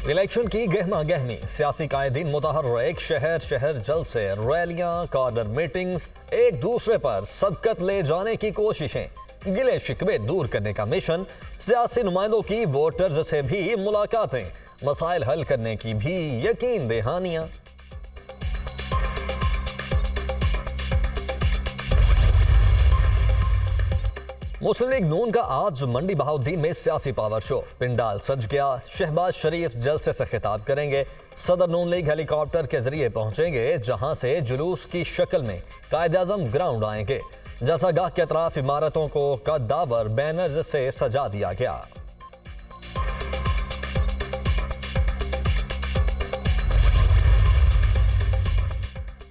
Election की गहमा गहमी, सियासी कायदीन मुतहर्रिक, शहर शहर जलसे, रैलियां, कॉर्नर मीटिंग्स, एक दूसरे पर सबकत ले जाने की कोशिशें, गिले शिकवे दूर करने का मिशन, सियासी नुमाइंदों की वोटर्स से भी मुलाकातें, मसाइल हल करने की भी यकीन दहानियां। मुस्लिम लीग नून का आज मंडी बहाउद्दीन में सियासी पावर शो, पिंडाल सज गया। शहबाज शरीफ जलसे से खिताब करेंगे। सदर नून लीग हेलीकॉप्टर के जरिए पहुंचेंगे, जहां से जुलूस की शक्ल में कायद-ए-आज़म ग्राउंड आएंगे। जलसागाह के अतराफ इमारतों को कद्दावर बैनर्स से सजा दिया गया।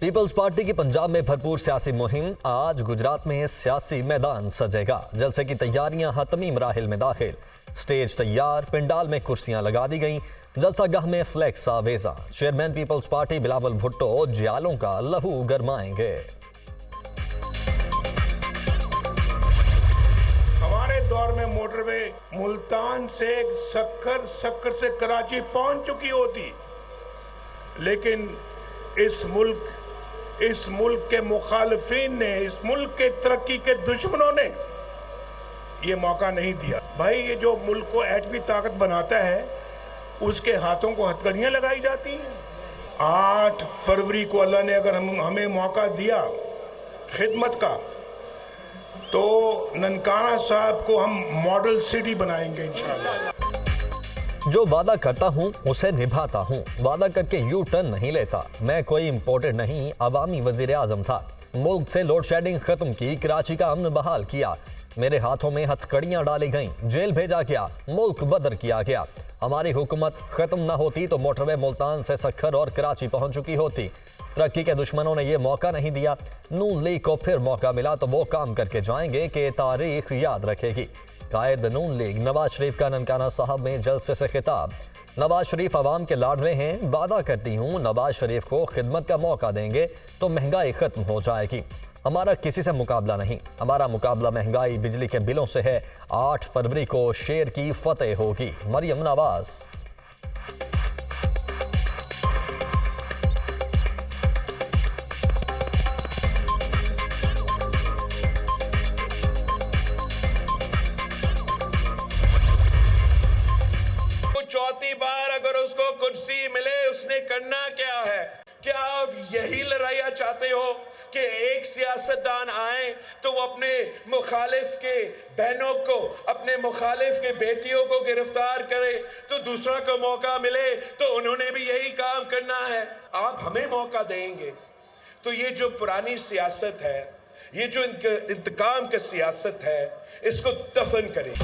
पीपल्स पार्टी की पंजाब में भरपूर सियासी मुहिम, आज गुजरात में सियासी मैदान सजेगा। जलसे की तैयारियां हतमी मराहिल में दाखिल, स्टेज तैयार, पिंडाल में कुर्सियां लगा दी गईं। जलसागाह में फ्लैक्स आवेजा, chairman peoples party Bilawal Bhutto जियालों का लहू गरमाएंगे। हमारे दौर में मोटरवे मुल्तान से सक्खर, सक्खर से कराची पहुंच चुकी होती, लेकिन इस मुल्क के मुखालिफिन ने, इस मुल्क के तरक्की के दुश्मनों ने ये मौका नहीं दिया। भाई, ये जो मुल्क को एटमी ताकत बनाता है, उसके हाथों को हथकड़ियां लगाई जाती हैं। 8 फरवरी को अल्लाह ने अगर हमें मौका दिया खिदमत का, तो ननकाना साहब को हम मॉडल सिटी बनाएंगे इंशाअल्लाह। जो वादा करता हूँ उसे निभाता हूँ, वादा करके यू टर्न नहीं लेता। मैं कोई इम्पोर्टेड नहीं, अवामी वजीर आजम था। मुल्क से लोड शेडिंग खत्म की, कराची का अमन बहाल किया। मेरे हाथों में हथकड़ियां डाली गईं, जेल भेजा गया, मुल्क बदर किया गया। हमारी हुकूमत खत्म ना होती तो मोटरवे मुल्तान से सक्खर और कराची पहुंच चुकी होती। तरक्की के दुश्मनों ने यह मौका नहीं दिया। नून लीग को फिर मौका मिला तो वो काम करके जाएंगे कि तारीख याद रखेगी। कायद नून लीग नवाज शरीफ का ननकाना साहब में जलसे से खिताब। नवाज शरीफ अवाम के लाडले हैं, वादा करती हूँ नवाज शरीफ को खिदमत का मौका देंगे तो महंगाई खत्म हो जाएगी। हमारा किसी से मुकाबला नहीं, हमारा मुकाबला महंगाई, बिजली के बिलों से है। 8 फरवरी को शेर की फतेह होगी। मरियम नवाज। चौथी बार अगर उसको कुर्सी मिले, उसने करना क्या है? क्या आप यही लड़ाइयां चाहते हो कि एक सियासतदान आए तो वो अपने मुखालिफ के बहनों को, अपने मुखालिफ के बेटियों को गिरफ्तार करे, तो दूसरा को मौका मिले तो उन्होंने भी यही काम करना है? आप हमें मौका देंगे तो ये जो पुरानी सियासत है, ये जो इंतकाम की सियासत है, इसको दफन करें।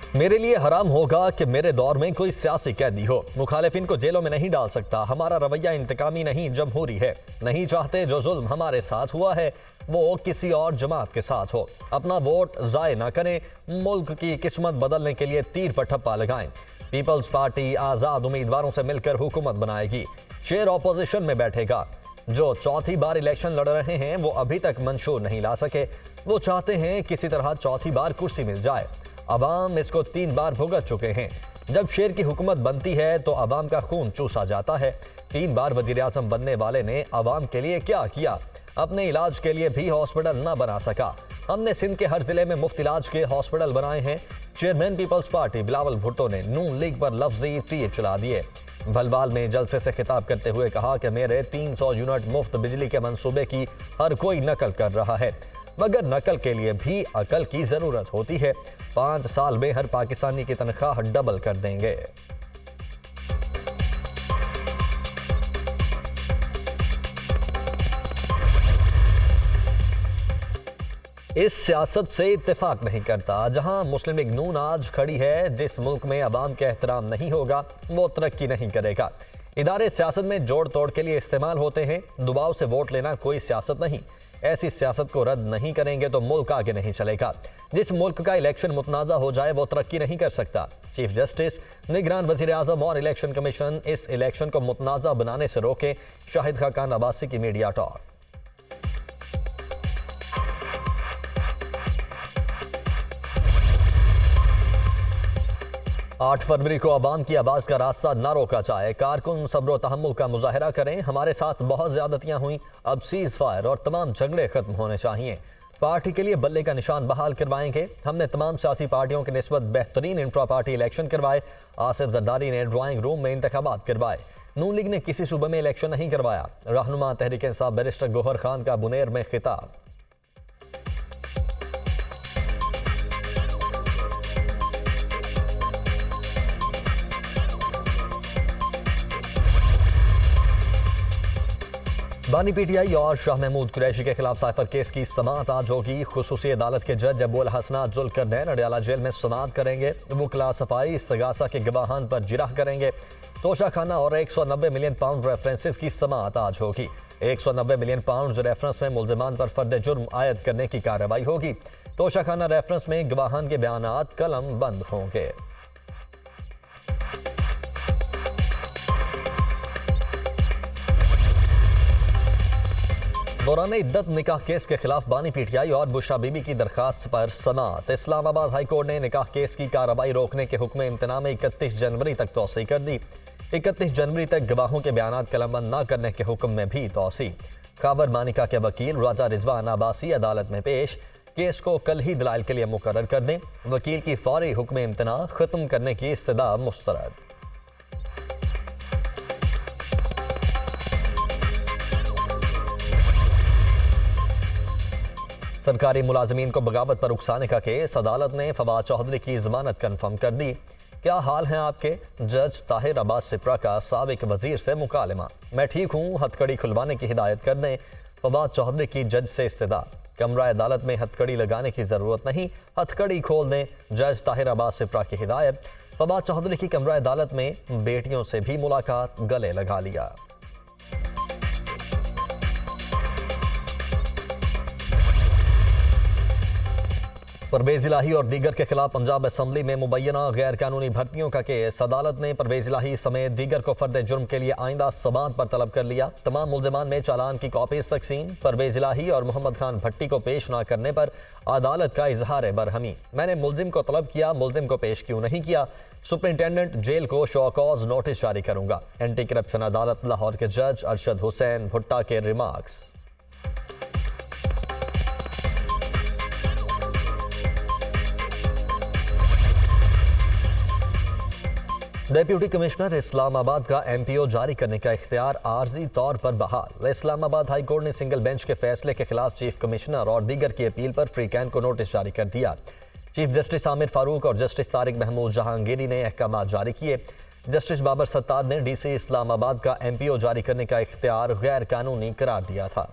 मेरे लिए हराम होगा कि मेरे दौर में कोई सियासी कैदी हो। मुखालिफिन को जेलों में नहीं डाल सकता। हमारा रवैया इंतकामी नहीं, जमहूरी है। नहीं चाहते जो जुल्म हमारे साथ हुआ है वो किसी और जमात के साथ हो। अपना वोट ज़ाय ना करें, मुल्क की किस्मत बदलने के लिए तीर पर ठप्पा लगाएं। पीपल्स पार्टी आज़ाद उम्मीदवारों से मिलकर हुकूमत बनाएगी। शेर ऑपोजिशन में बैठेगा। जो चौथी बार इलेक्शन लड़ रहे हैं वो अभी तक मंशूर नहीं ला सके। वो चाहते हैं किसी तरह चौथी बार कुर्सी मिल जाए। अवाम इसको 3 बार भुगत चुके हैं। जब शेर की हुकूमत बनती है तो अवाम का खून चूसा जाता है। 3 बार वजीर आज़म बनने वाले ने अवाम के लिए क्या किया? अपने इलाज के लिए भी हॉस्पिटल न बना सका। हमने सिंध के हर जिले में मुफ्त इलाज के हॉस्पिटल बनाए हैं। Chairman peoples party Bilawal Bhutto ने नून लीग पर लफ्जी तीर चला दिए। भलवाल में जलसे से खिताब करते हुए कहा कि मेरे 300 यूनिट मुफ्त बिजली के मंसूबे की हर कोई नकल कर रहा है, मगर नकल के लिए भी अकल की जरूरत होती है। 5 साल में हर पाकिस्तानी की तनख्वाह डबल कर देंगे। इस सियासत से इत्तेफाक नहीं करता। जहां मुस्लिम लीग नून आज खड़ी है, जिस मुल्क में अवाम का एहतराम नहीं होगा वो तरक्की नहीं करेगा। इदारे सियासत में जोड़ तोड़ के लिए इस्तेमाल होते हैं। दबाव से वोट लेना कोई सियासत नहीं। ऐसी सियासत को रद्द नहीं करेंगे तो मुल्क आगे नहीं चलेगा। जिस मुल्क का इलेक्शन मुतनाज़ा हो जाए वो तरक्की नहीं कर सकता। चीफ जस्टिस, निगरान वज़ीर आज़म और इलेक्शन कमीशन इस इलेक्शन को मुतनाज़ा बनाने से रोकें। शाहिद खाकान अब्बासी की मीडिया टॉक। 8 फरवरी को अवाम की आवाज का रास्ता ना रोका जाए, कारकुन सब्र तहम्मुल का मुजाहरा करें, हमारे साथ बहुत ज्यादतियां हुई, अब सीज फायर और तमाम झगड़े खत्म होने चाहिए। पार्टी के लिए बल्ले का निशान बहाल करवाएंगे। हमने तमाम सियासी पार्टियों के निस्बत बेहतरीन इंट्रा पार्टी इलेक्शन करवाए। आसिफ जरदारी ने ड्राइंग रूम में इंतखाबात करवाए। नून लीग ने किसी सूबे में इलेक्शन नहीं करवाया। रहनुमा तहरीक इंसाफ बैरिस्टर गौहर खान का बुनेर में खिताब। बानी पीटीआई और शाह महमूद कुरैशी के खिलाफ साइफर केस की समाअत आज होगी। खुसूसी अदालत के जज अबुल हसनात जुल्करनैन अडयाला जेल में समाअत करेंगे। वकला सफाई इस्तगासा के गवाहान पर जिरह करेंगे। तोशाखाना और 190 मिलियन पाउंड रेफरेंसेस की समाअत आज होगी। 190 मिलियन पाउंड रेफरेंस में मुल्जिमान पर फर्द जुर्म आयद करने की कार्रवाई होगी। तोशाखाना रेफरेंस में गवाहान के बयानात कलम बंद होंगे। दौरान इद्दत निकाह केस के खिलाफ बानी पीटीआई और बुशरा बीबी की दरखास्त पर समाअत। इस्लामाबाद हाई कोर्ट ने निकाह केस की कार्रवाई रोकने के हुक्म इम्तना में 31 जनवरी तक तौसी कर दी। 31 जनवरी तक गवाहों के बयानात कलमबंद न करने के हुक्म में भी तौसी। खाबर मानिका के वकील राजा रिजवान अब्बासी अदालत में पेश। केस को कल ही दलाइल के लिए मुकर्रर कर दें। वकील की फौरी हुक्म इम्तना खत्म करने की इस्तदा मुस्तरद। सरकारी मुलाजमीन को बगावत पर उकसाने का केस, अदालत ने फवाद चौधरी की जमानत कन्फर्म कर दी। क्या हाल हैं आपके? जज ताहिर अब्बास सिप्रा का साबिक वजीर से मुकालमा। मैं ठीक हूँ, हथकड़ी खुलवाने की हिदायत कर दें। फवाद चौधरी की जज से इस्तदा। कमरा अदालत में हथकड़ी लगाने की जरूरत नहीं, हथकड़ी खोल दें। जज ताहिर अब्बास सिप्रा की हिदायत। फवाद चौधरी की कमरा अदालत में बेटियों से भी मुलाकात, गले लगा लिया। परवेज इलाही और दीगर के खिलाफ पंजाब असम्बली में मुबैना गैर कानूनी भर्तियों का केस। अदालत ने परवेज इलाही समेत दीगर को फर्द जुर्म के लिए आइंदा समाअत पर तलब कर लिया। तमाम मुल्जिमान में चालान की कॉपीज तकसीम। परवेज इलाही और मोहम्मद खान भट्टी को पेश न करने पर अदालत का इजहार बरहमी। मैंने मुल्जिम को तलब किया, मुल्जिम को पेश क्यों नहीं किया? सुपरिंटेंडेंट जेल को शो कॉज नोटिस जारी करूंगा। एंटी करप्शन अदालत लाहौर के जज अरशद हुसैन भुट्टा के रिमार्क्स। डिप्टी कमिश्नर इस्लामाबाद का एमपीओ जारी करने का इख्तियार आर्जी तौर पर बहाल। इस्लामाबाद हाई कोर्ट ने सिंगल बेंच के फैसले के खिलाफ चीफ कमिश्नर और दीगर की अपील पर फ्री कैन को नोटिस जारी कर दिया। चीफ जस्टिस आमिर फारूक और जस्टिस तारिक महमूद जहांगीरी ने अहकाम जारी किए। जस्टिस बाबर सत्तार ने डीसी इस्लामाबाद का एमपीओ जारी करने का इख्तियार गैर कानूनी करार दिया था।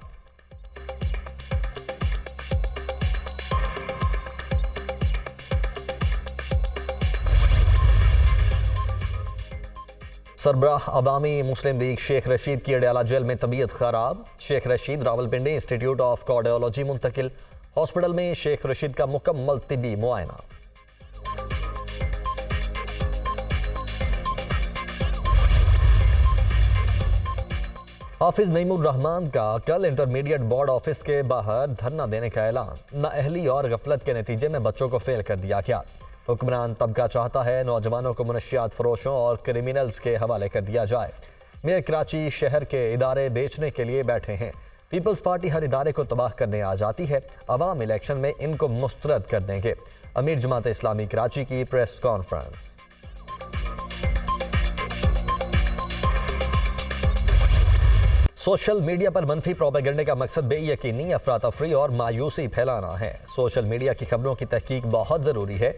सरबराह अवामी मुस्लिम लीग शेख रशीद की अडयाला जेल में तबीयत खराब। Sheikh Rashid Rawalpindi institute of cardiology मुंतकिल। हॉस्पिटल में शेख रशीद का मुकम्मल तिब्बी मुआयना। हाफिज नईमुर रहमान का कल इंटरमीडिएट बोर्ड ऑफिस के बाहर धरना देने का ऐलान। नाअहली और गफलत के नतीजे में बच्चों को फेल कर दिया गया। हुक्मरान तबका चाहता है नौजवानों को मुनशियात फरोशों और क्रिमिनल्स के हवाले कर दिया जाए। मेयर कराची शहर के इदारे बेचने के लिए बैठे हैं। पीपल्स पार्टी हर इदारे को तबाह करने आ जाती है। अवाम इलेक्शन में इनको मुस्तरद कर देंगे। अमीर जमात इस्लामी कराची की प्रेस कॉन्फ्रेंस। सोशल मीडिया पर मनफी प्रोपेगेंडे का मकसद बेयकीनी, अफरा तफरी और मायूसी फैलाना है। सोशल मीडिया की खबरों की तहकीक बहुत ज़रूरी है।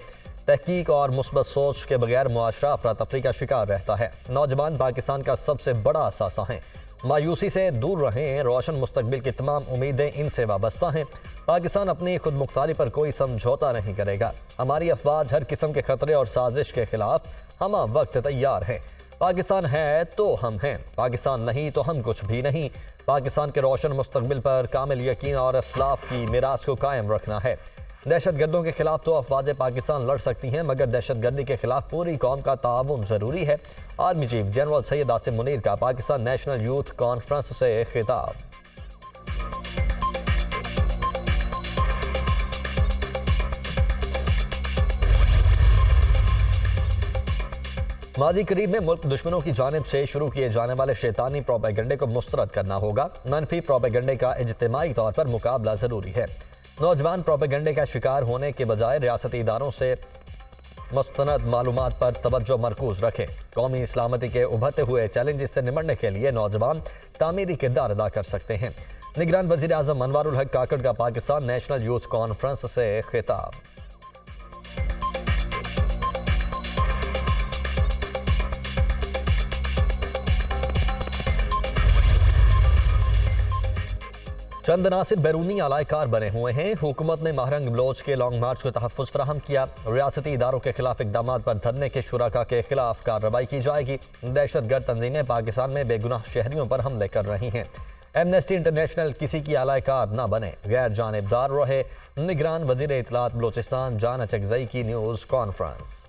तहकीक और मुस्बत सोच के बगैर मुआशरा अफरा तफरी का शिकार रहता है। नौजवान पाकिस्तान का सबसे बड़ा असासा हैं। मायूसी से दूर रहें। रोशन मुस्तकबिल की तमाम उम्मीदें इनसे वाबस्ता हैं। पाकिस्तान अपनी खुद मुख्तारी पर कोई समझौता नहीं करेगा। हमारी अफवाज हर किस्म के खतरे और साजिश के खिलाफ हम वक्त तैयार हैं। पाकिस्तान है तो हम हैं, पाकिस्तान नहीं तो हम कुछ भी नहीं। पाकिस्तान के रोशन मुस्तकबिल पर कामिल यकीन और असलाफ की मिराज को कायम रखना है। दहशतगर्दों के खिलाफ तो अफवाज पाकिस्तान लड़ सकती हैं, मगर दहशतगर्दी के खिलाफ पूरी कौम का ताउन ज़रूरी है। Army chief general Syed Asim Munir का पाकिस्तान नेशनल यूथ कॉन्फ्रेंस से खिताब। माजी करीब में मुल्क दुश्मनों की जानिब से शुरू किए जाने वाले शैतानी प्रोपेगेंडे को मुस्तरद करना होगा। मनफी प्रोपेगेंडे का इज्तिमाई तौर पर मुकाबला जरूरी है। नौजवान प्रोपेगेंडे का शिकार होने के बजाय रियासती इदारों से मुस्तनद मालूमात पर तवज्जो मरकूज रखें। कौमी इस्लामती के उभरते हुए चैलेंज से निमटने के लिए नौजवान तामीरी किरदार अदा कर सकते हैं। निगरान वजीर आजम अनवारुल हक काकड़ का पाकिस्तान नेशनल यूथ कॉन्फ्रेंस से खिताब। चंद नासिर बैरूनी अलायकार बने हुए हैं। हुकूमत ने महरंग बलोच के लॉन्ग मार्च को तहफ़्फ़ुज़ फराहम किया। रियासती इदारों के खिलाफ इक़दामात पर धरने के शुरका के खिलाफ कार्रवाई की जाएगी। दहशतगर्द तंजीमें पाकिस्तान में बेगुनाह शहरियों पर हमले कर रही हैं। एमनेस्टी इंटरनेशनल किसी की अलायकार न बने, गैर जानिबदार रहे। निगरान वज़ीर इत्तलात बलोचिस्तान जान चकजई की न्यूज़ कॉन्फ्रेंस।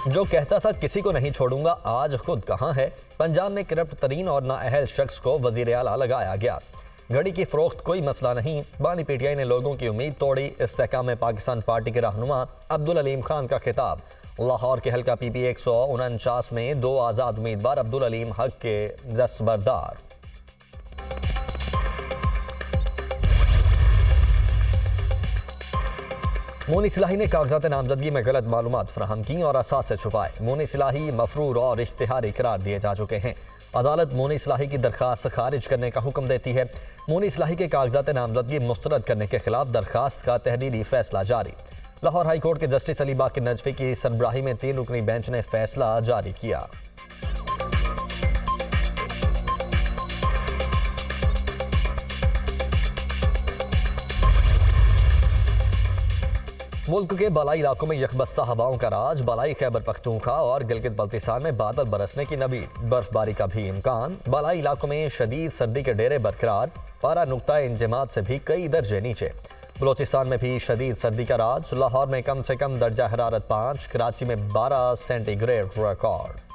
जो कहता था किसी को नहीं छोड़ूंगा, आज खुद कहां है। पंजाब में करप्ट तरीन और नाअहल शख्स को वजीर आला लगाया गया। घड़ी की फरोख्त कोई मसला नहीं। बानी पीटीआई ने लोगों की उम्मीद तोड़ी। इस्तेहकाम पाकिस्तान पार्टी के रहनुमा अब्दुल अलीम खान का खिताब। लाहौर के हल्का PP 149 में 2 आज़ाद उम्मीदवार अब्दुल अलीम हक के दस्तबरदार। मोनी सिलाही ने कागजात नामजदगी में गलत मालूमात फराहम की और असास से छुपाए। मोनी सिलाही मफरूर और इश्तिहारी करार दिए जा चुके हैं। अदालत मोनी सिलाही की दरखास्त खारिज करने का हुक्म देती है। मोनी सिलाही के कागजात नामजदगी मुस्तरद करने के खिलाफ दरखास्त का तहरीरी फैसला जारी। लाहौर हाई कोर्ट के जस्टिस अली बाकी नजफी की सरबराही में 3 रुकनी बेंच ने फैसला जारी किया। मुल्क के बालाई इलाकों में यकबस्ता हवाओं का राज। बालाई खैबर पख्तूनख्वा और गिलगित बल्तिस्तान में बादल बरसने की नवीद, बर्फबारी का भी इम्कान। बालाई इलाकों में शदीद सर्दी के डेरे बरकरार। पारा नुक्ता इंजमात से भी कई दर्जे नीचे। बलोचिस्तान में भी शदीद सर्दी का राज। लाहौर में कम से कम दर्जा हरारत 5, कराची में 12 सेंटीग्रेड रिकॉर्ड।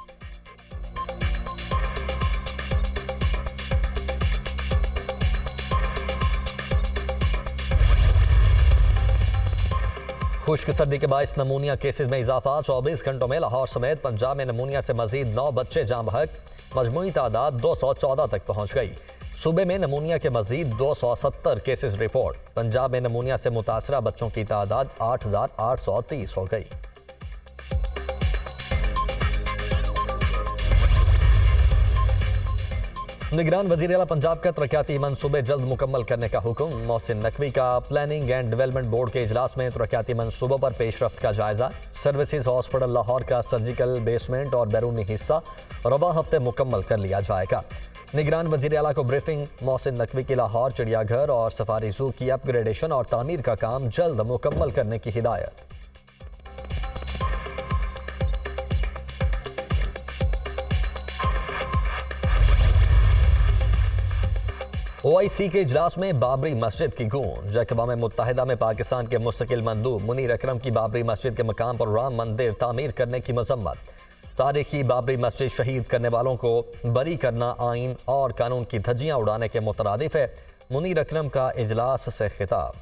खुश्क सर्दी के बायस नमूनिया केसेस में इजाफा। 24 घंटों में लाहौर समेत पंजाब में नमूनिया से मजीद 9 बच्चे जाँ बहक। मजमूई तादाद 214 तक पहुंच गई। सूबे में नमूनिया के मजीद 270 केसेस रिपोर्ट। पंजाब में नमूनिया से मुतासरा बच्चों की तादाद 8,830 हो गई। निगरान वजीर आला पंजाब का तरक्याती मंसूबे जल्द मुकम्मल करने का हुक्म। मोहसिन नकवी का प्लानिंग एंड डेवलपमेंट बोर्ड के इजलास में तरक्याती मंसूबों पर पेशरफ्त का जायजा। सर्विसेज हॉस्पिटल लाहौर का सर्जिकल बेसमेंट और बैरूनी हिस्सा रवा हफ्ते मुकम्मल कर लिया जाएगा। निगरान वजीर आला को ब्रीफिंग। मोहसिन नकवी की लाहौर चिड़ियाघर और सफारी जू की अपग्रेडेशन और तामीर का काम जल्द मुकम्मल करने की हिदायत। OIC के इजलास में बाबरी मस्जिद की गूंज। अक़वाम मुत्तहिदा में पाकिस्तान के मुस्तकिल मंदूब मुनीर अकरम की बाबरी मस्जिद के मकाम पर राम मंदिर तामीर करने की मजम्मत। तारीखी बाबरी मस्जिद शहीद करने वालों को बरी करना आइन और कानून की धज्जियां उड़ाने के मुतरादिफ है। मुनीर अकरम का इजलास से खिताब।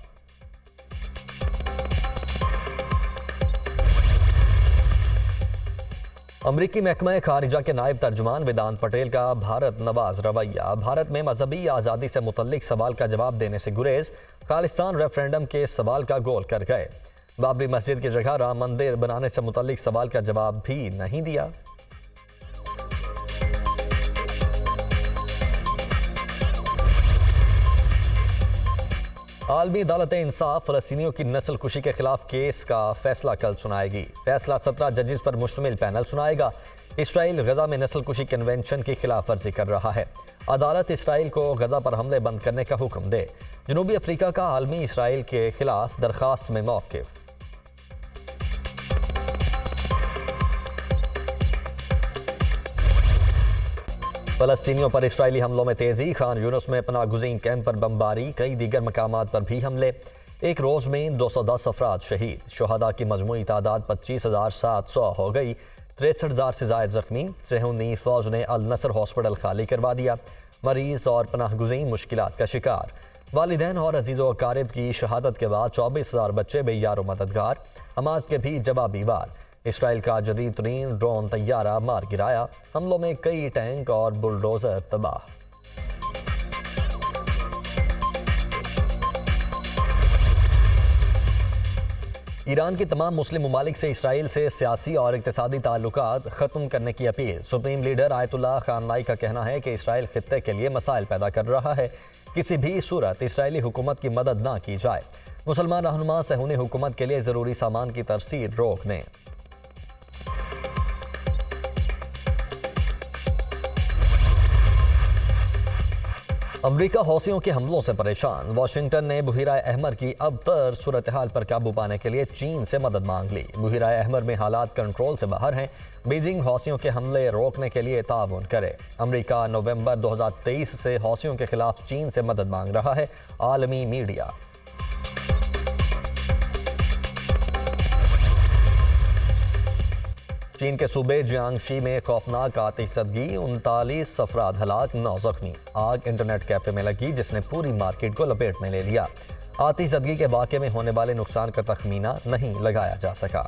अमरीकी महकमा खारिजा के नायब तर्जुमान वेदांत पटेल का भारत नवाज रवैया। भारत में मजहबी आज़ादी से मुतल्लिक सवाल का जवाब देने से गुरेज। खालिस्तान रेफरेंडम के सवाल का गोल कर गए। बाबरी मस्जिद की जगह राम मंदिर बनाने से मुतल्लिक सवाल का जवाब भी नहीं दिया। आलमी अदालत इंसाफ फलस्तीनियों की नस्ल कुशी के खिलाफ केस का फैसला कल सुनाएगी। फैसला 17 जजेस पर मुश्तमिल पैनल सुनाएगा। इसराइल गजा में नस्ल कुशी कन्वेंशन की खिलाफ वर्जी कर रहा है। अदालत इसराइल को गजा पर हमले बंद करने का हुक्म दे। जनूबी अफ्रीका का आलमी इसराइल के खिलाफ दरखास्त में मौक़िफ़। फलस्तीनियों पर इसराइली हमलों में तेजी। खान यूनुस में पनाह गुज़ीन कैंप पर बमबारी। कई दीगर मकामात पर भी हमले। एक रोज़ में 210 अफराद शहीद। शुहदा की मजमूई तादाद 25,700 हो गई। 63,000 से ज़ायद जख्मी। सेहूनी फ़ौज ने अल नसर हॉस्पिटल खाली करवा दिया। मरीज़ और पनाह गुज़ीन मुश्किलात का शिकार। वालिदैन और अजीज़ो अकारिब की शहादत के बाद 24,000 बच्चे बेयार व मददगार। हमास के भी जवाबी वार। इसराइल का जदीद तरीन ड्रोन तैयारा मार गिराया। हमलों में कई टैंक और बुलडोजर तबाह। ईरान की तमाम मुस्लिम ममालिक से इसराइल से सियासी और इक़्तिसादी ताल्लुकात ख़त्म करने की अपील। सुप्रीम लीडर आयतुल्लाह खामनाई का कहना है कि इसराइल खित्ते के लिए मसाइल पैदा कर रहा है। किसी भी सूरत इसराइली हुकूमत की मदद ना की जाए। मुसलमान रहनुमा सहूनी हुकूमत के लिए ज़रूरी सामान की तरसील रोक दें। अमरीका हौसियों के हमलों से परेशान। वाशिंगटन ने बुहिरा अहमर की अबतर सूरत हाल पर काबू पाने के लिए चीन से मदद मांग ली। बुहिरा अहमर में हालात कंट्रोल से बाहर हैं। बीजिंग हौसियों के हमले रोकने के लिए ताउन करे। अमरीका नवंबर 2023 से हौसियों के खिलाफ चीन से मदद मांग रहा है। आलमी मीडिया। चीन के सूबे जियांगशी में खौफनाक आतिशबाजी, 39 अफराद हलाक, 9 जख्मी। आग इंटरनेट कैफे में लगी जिसने पूरी मार्केट को लपेट में ले लिया। आतिशबाजी के वाक़े में होने वाले नुकसान का तखमीना नहीं लगाया जा सका।